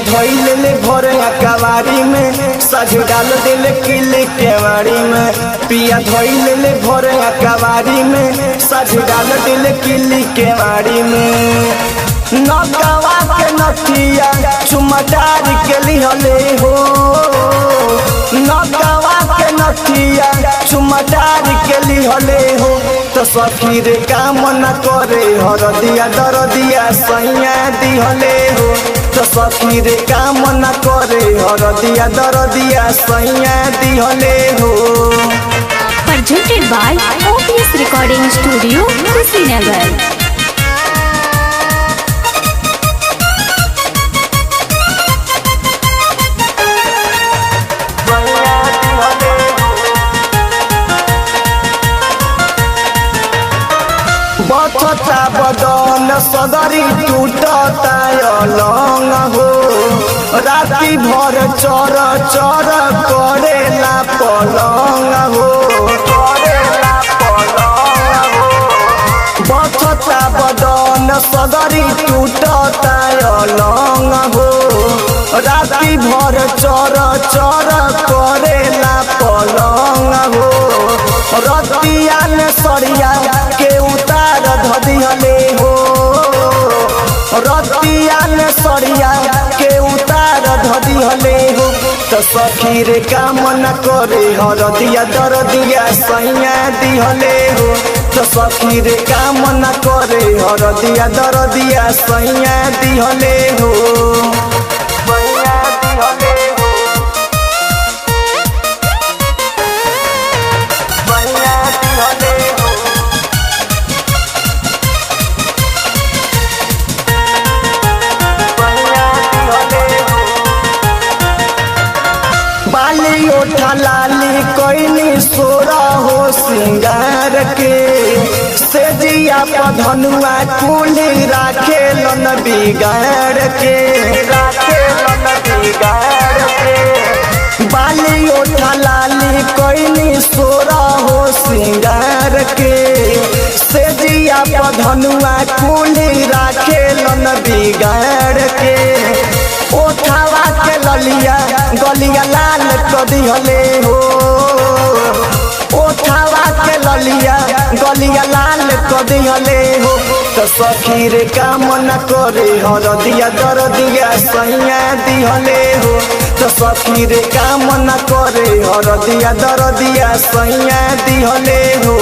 धोइल ले भोरे कवारी में सज डाल दिल किले केवाड़ी में। पिया धोइल ले भोरे कवारी में सज डाल दिल किले केवाड़ी में। नौकवा के नथिया चुमटार के लिहले हो, नौकवा के नथिया चुमटार के लिहले हो। तो सखी रे काम न करे हरदिया दरदिया सैया दिहले हो। तो सखी रे काम न करे हरदिया दरदिया सैया दिहले हो। Presented by OPS Recording Studio, Kushinagar। बचता बदन सदरी टूटता अलंग हो। राति भर चर चर करेला पलंग हो। बचता बदन सदरी टूटता अलंग हो। राति भर चर चर करेला पलंग हो। रतिया ने सरिया के उतार धदिहले हो। रतिया ने सरिया के उतार धदिहले हो। तो सखी रे काम न करे हरदिया दरदिया सैया दिहले हो। तो सखी रे काम न करे हरदिया दरदिया सैया दिहले हो। बाली ओठा लाली कोइनी सोरा हो सिंगार के। सेजिया पधनुआ कुली राखे लन बिगाड़ के। बाली ओठा लाली कोइनी सोरा हो सिंगार के। सेजिया पधनुआ कुली राखे लन बिगाड़ के। ओठावा के ललिया गलिया लाल कदिहले हो। ओठावा के ललिया गलिया लाल कदिहले हो। तो सखी रे काम न करे हरदिया दरदिया सैया दिहले हो। तो सखी रे काम न करे हरदिया दरदिया सैया दिहले हो।